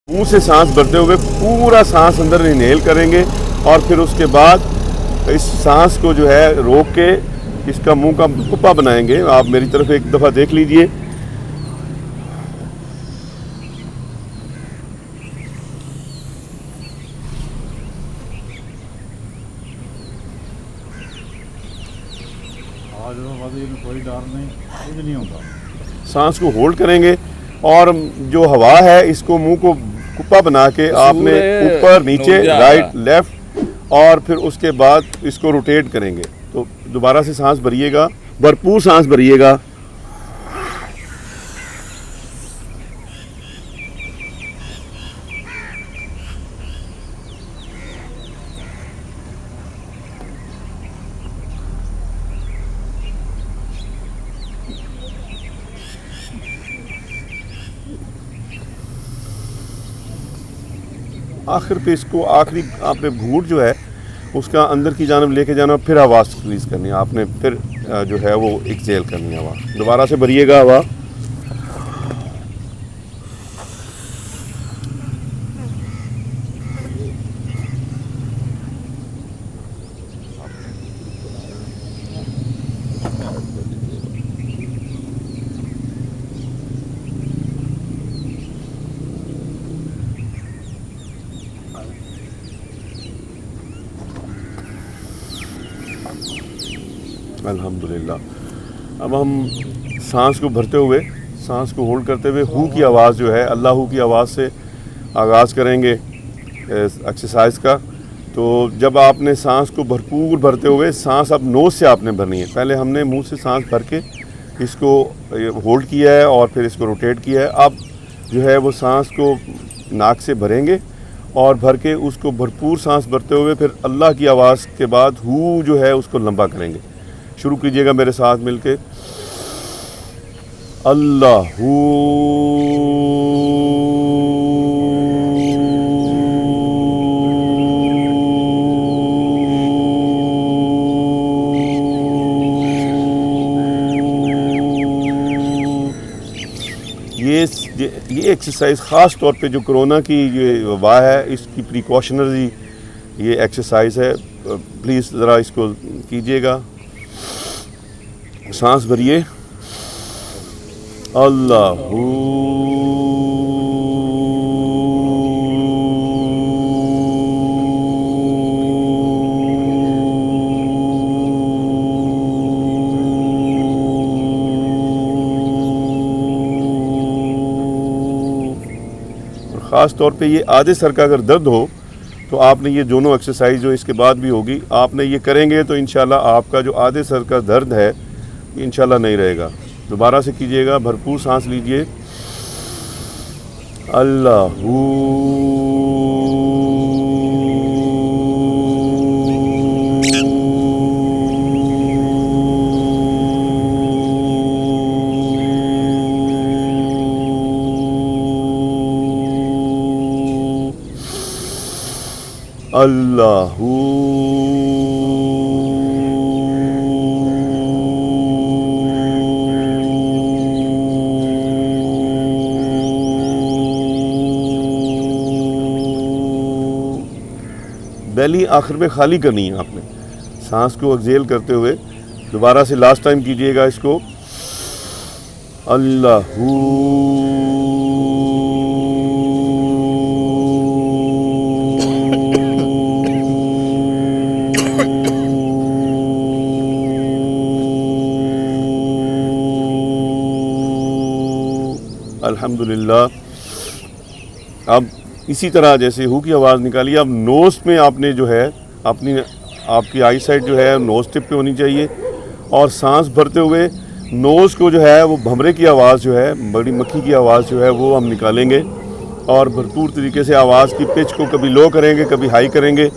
मुंह से सांस भरते हुए पूरा सांस अंदर इनहेल करेंगे और फिर उसके बाद इस सांस को जो है रोक के इसका मुंह का कुप्पा बनाएंगे। आप मेरी तरफ एक दफ़ा देख लीजिए। कोई डर नहीं, कुछ नहीं होता। सांस को होल्ड करेंगे और जो हवा है इसको मुंह को कुप्पा बना के आपने ऊपर नीचे राइट लेफ्ट और फिर उसके बाद इसको रोटेट करेंगे। तो दोबारा से सांस भरिएगा, भरपूर सांस भरिएगा। आखिर पे इसको आखिरी आपने घूंट जो है उसका अंदर की जानब लेके जाना, फिर आवाज़ रिलीज़ करनी है आपने, फिर जो है वो एक्सेल करनी है हवा। दोबारा से भरिएगा हवा। अल्हम्दुलिल्लाह। अब हम सांस को भरते हुए, सांस को होल्ड करते हुए हू की आवाज़ जो है, अल्लाह हू की आवाज़ से आगाज़ करेंगे एक्सरसाइज का। तो जब आपने सांस को भरपूर भरते हुए, सांस अब नोज़ से आपने भरनी है। पहले हमने मुंह से सांस भर के इसको होल्ड किया है और फिर इसको रोटेट किया है। अब जो है वो सांस को नाक से भरेंगे और भर के उसको भरपूर सांस भरते हुए फिर अल्लाह की आवाज़ के बाद हू जो है उसको लंबा करेंगे। शुरू कीजिएगा मेरे साथ मिलके। अल्लाहू ये एक्सरसाइज ख़ास तौर पे जो कोरोना की ये वबा है इसकी प्रिकॉशनरी ये एक्सरसाइज है। प्लीज़ ज़रा इसको कीजिएगा। सांस भरिए। अल्लाहू ख़ास तौर पे ये आधे सर का अगर दर्द हो तो आपने ये दोनों एक्सरसाइज जो इसके बाद भी होगी आपने ये करेंगे तो इंशाल्लाह आपका जो आधे सर का दर्द है इंशाल्लाह नहीं रहेगा। दोबारा से कीजिएगा, भरपूर सांस लीजिए। अल्लाहू अल्लाहू बेली आखिर में खाली करनी है आपने सांस को एक्सेल करते हुए। दोबारा से लास्ट टाइम कीजिएगा इसको। अल्लाहू अल्हम्दुलिल्लाह। अब इसी तरह जैसे हू की आवाज़ निकालिए। अब नोज़ में आपने जो है आपकी आई साइड जो है नोज़ टिप पे होनी चाहिए और सांस भरते हुए नोज़ को जो है वो भंवरे की आवाज़ जो है, बड़ी मक्खी की आवाज़ जो है वो हम निकालेंगे और भरपूर तरीके से आवाज़ की पिच को कभी लो करेंगे कभी हाई करेंगे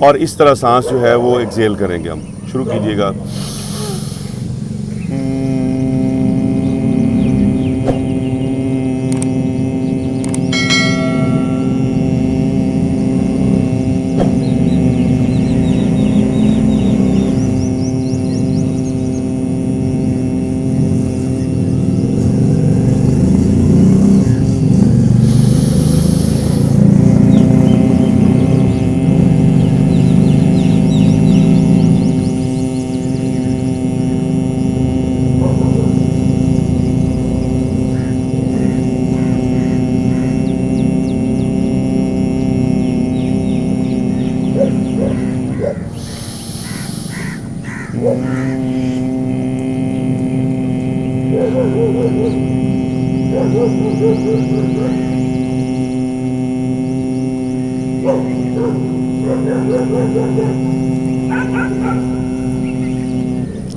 और इस तरह सांस जो है वो एक्सेल करेंगे हम। शुरू कीजिएगा।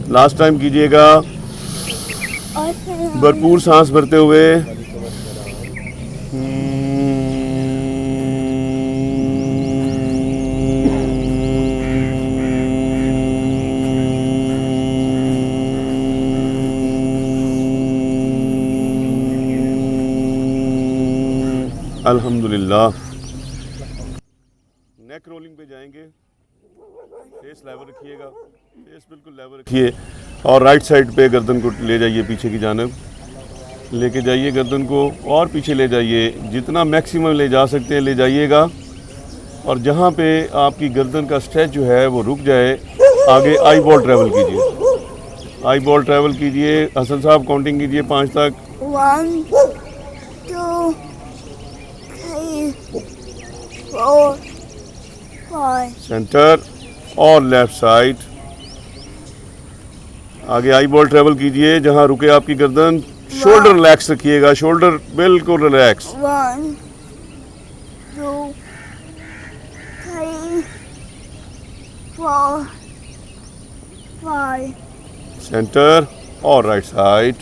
लास्ट टाइम कीजिएगा, और फिर भरपूर सांस भरते हुए। अल्हम्दुलिल्लाह। नेक रोलिंग पे जाएंगे, फेस लेवल रखिएगा, फेस बिल्कुल लेवल रखिए और राइट साइड पे गर्दन को ले जाइए, पीछे की जानब लेके जाइए गर्दन को और पीछे ले जाइए, जितना मैक्सिमम ले जा सकते हैं ले जाइएगा। और जहाँ पे आपकी गर्दन का स्ट्रेच जो है वो रुक जाए, आगे आई बॉल ट्रैवल कीजिए, आई बॉल ट्रैवल कीजिए। हसन साहब काउंटिंग कीजिए 5 तक। 1 2 3 4 5 सेंटर और लेफ्ट साइड, आगे आई बॉल ट्रैवल कीजिए, जहाँ रुके आपकी गर्दन। शोल्डर रिलैक्स रखिएगा, शोल्डर बिल्कुल रिलैक्स। 1 2 3 4 5 सेंटर और राइट साइड।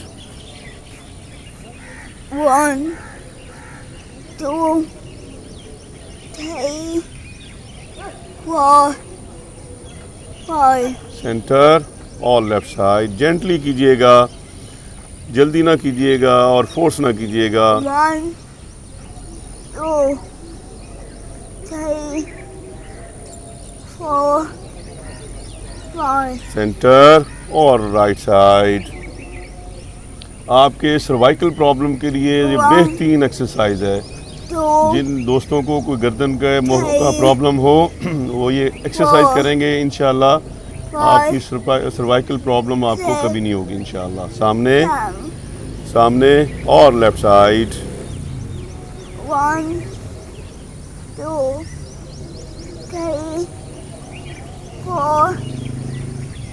1 2 3 4 5 सेंटर और लेफ्ट साइड। जेंटली कीजिएगा, जल्दी ना कीजिएगा और फोर्स ना कीजिएगा। 1 2 3 4 5 सेंटर और राइट साइड। आपके सर्वाइकल प्रॉब्लम के लिए ये बेहतरीन एक्सरसाइज है। 2 जिन दोस्तों को कोई गर्दन का प्रॉब्लम हो वो ये एक्सरसाइज करेंगे, इंशाल्लाह आपकी सर्वाइकल प्रॉब्लम आपको कभी नहीं होगी इंशाल्लाह। सामने 10 सामने और लेफ्ट साइड। 1 2 3 4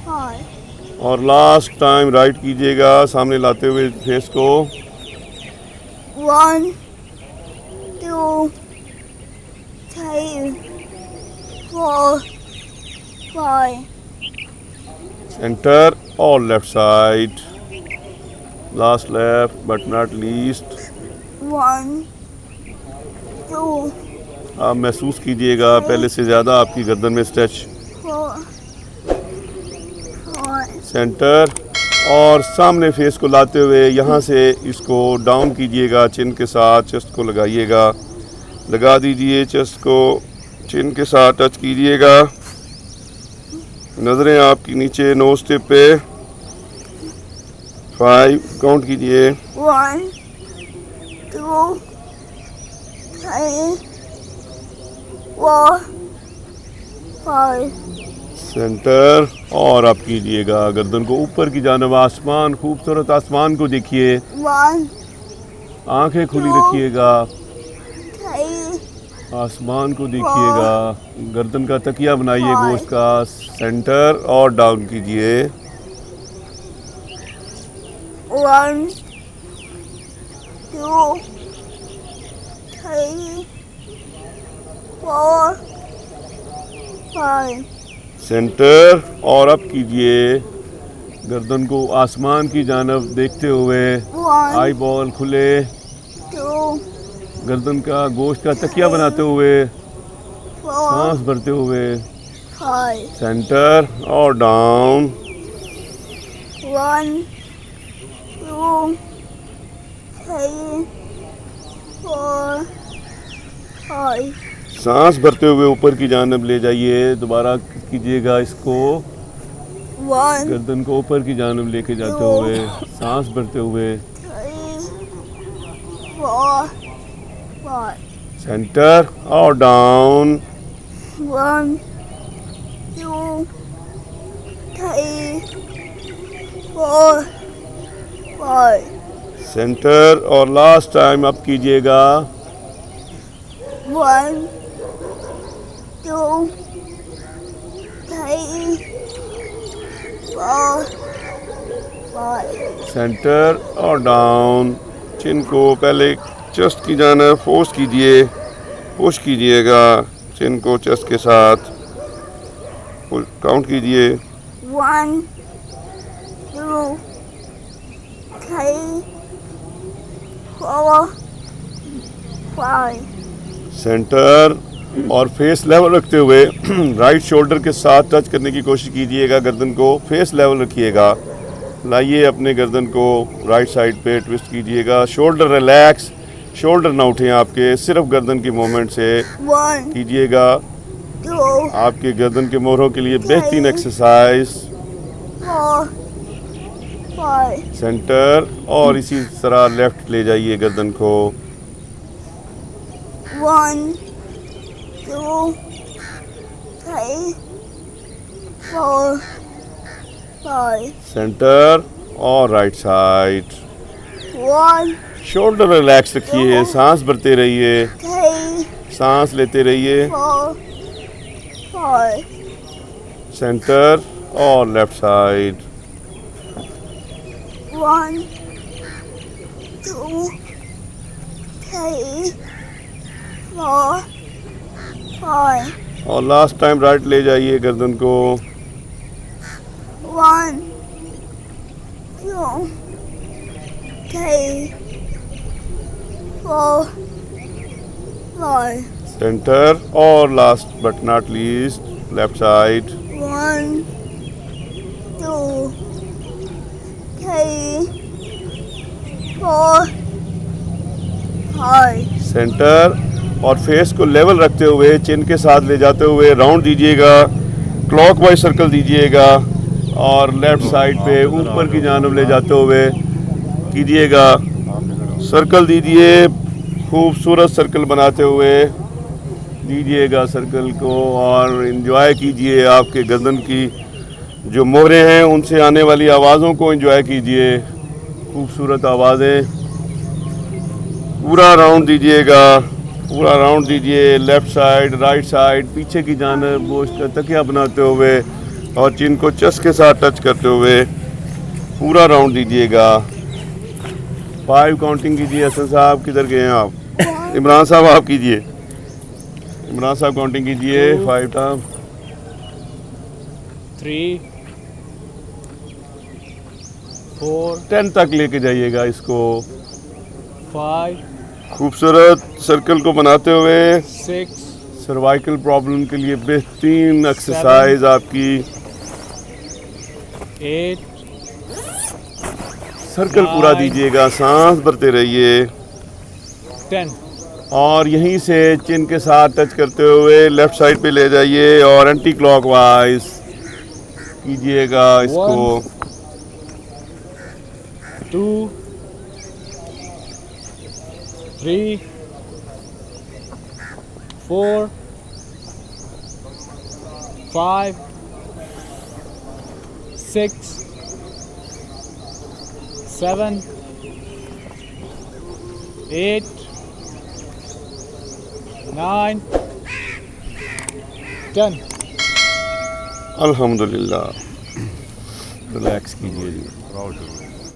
5 और लास्ट टाइम राइट कीजिएगा, सामने लाते हुए फेस को। 1 2 3 4 5 सेंटर और left side. Last left but not least. 1 2 आप महसूस कीजिएगा पहले से ज़्यादा आपकी गर्दन में स्ट्रेच। 4 5 सेंटर और सामने फेस को लाते हुए यहाँ से इसको डाउन कीजिएगा, चिन के साथ चेस्ट को लगाइएगा, लगा दीजिए, चेस्ट को चिन के साथ टच कीजिएगा। नज़रें आपकी नीचे नोज टिप पे। 5 काउंट कीजिए। 1 2 3 4 5 सेंटर और आप कीजिएगा गर्दन को ऊपर की जानिब, आसमान, खूबसूरत आसमान को देखिए, 1 आंखें खुली रखिएगा, 3 आसमान को देखिएगा, गर्दन का तकिया बनाइए गोश्त का। सेंटर और डाउन कीजिए। 1 2 3 4 5 सेंटर और अप कीजिए, गर्दन को आसमान की जानिब देखते हुए, 1 आई बॉल खुले, 2 गर्दन का गोश्त का तकिया बनाते हुए, 4 सांस भरते हुए। 5 सेंटर और डाउन। 1 2 3 4 5 सांस भरते हुए ऊपर की जानिब ले जाइए, दोबारा कीजिएगा इसको, 1 गर्दन को ऊपर की जानिब लेके जाते हुए, सांस भरते हुए। 3 4 5 सेंटर और डाउन। 1 2 3 4 5 सेंटर और लास्ट टाइम अप कीजिएगा। 1 2 3 4 5 सेंटर और डाउन। चिन को पहले चेस्ट की जानिब फोर्स कीजिए, पुश कीजिएगा, चिन को चेस्ट के साथ काउंट कीजिए। 1 2 3 4 5 सेंटर और फेस लेवल रखते हुए राइट शोल्डर के साथ टच करने की कोशिश कीजिएगा। गर्दन को फेस लेवल रखिएगा। लाइए अपने गर्दन को राइट साइड पे ट्विस्ट कीजिएगा। शोल्डर रिलैक्स, शोल्डर ना उठें आपके, सिर्फ गर्दन की मूवमेंट से 1 कीजिएगा। 2 आपके गर्दन के मोहरों के लिए बेहतरीन एक्सरसाइज। 4 5 सेंटर और इसी तरह लेफ्ट ले जाइए गर्दन को। 1 2 3 4 5 सेंटर और राइट साइड। 1 शोल्डर रिलैक्स रखिए, सांस भरते रहिए, 3 सांस लेते रहिए। 4 5 सेंटर और लेफ्ट साइड। 1 2 3 4 5 और लास्ट टाइम राइट ले जाइए गर्दन को। 1 2 3 4 5 सेंटर और last but not least left side. 1 2 3 4 5 centre और फेस को लेवल रखते हुए चिन के साथ ले जाते हुए राउंड दीजिएगा। क्लॉकवाइज सर्कल दीजिएगा और लेफ्ट साइड पे ऊपर की जानब ले जाते हुए कीजिएगा। सर्कल दीजिए, खूबसूरत सर्कल बनाते हुए दीजिएगा सर्कल को और एंजॉय कीजिए। आपके गर्दन की जो मोहरें हैं उनसे आने वाली आवाज़ों को एंजॉय कीजिए। खूबसूरत आवाज़ें। पूरा राउंड दीजिएगा, पूरा राउंड दीजिए। लेफ्ट साइड, राइट साइड, पीछे की जानब गोश्त का तकिया बनाते हुए और चिन को चेस्ट के साथ टच करते हुए पूरा राउंड दीजिएगा। 5 काउंटिंग कीजिए। हसन साहब किधर गए हैं आप? इमरान साहब आप कीजिए। इमरान साहब काउंटिंग कीजिए। 5 टाइम। 3 4 10 तक लेके जाइएगा इसको। 5 खूबसूरत सर्कल को बनाते हुए 6 सर्वाइकल प्रॉब्लम के लिए बेहतरीन एक्सरसाइज आपकी। 8 सर्कल पूरा दीजिएगा, सांस भरते रहिए 10 और यहीं से चिन के साथ टच करते हुए लेफ्ट साइड पे ले जाइए और एंटी क्लॉकवाइज कीजिएगा इसको। 2 3 4 5 6 7 8 9 10 अल्हम्दुलिल्लाह। रिलैक्स कीजिए जी।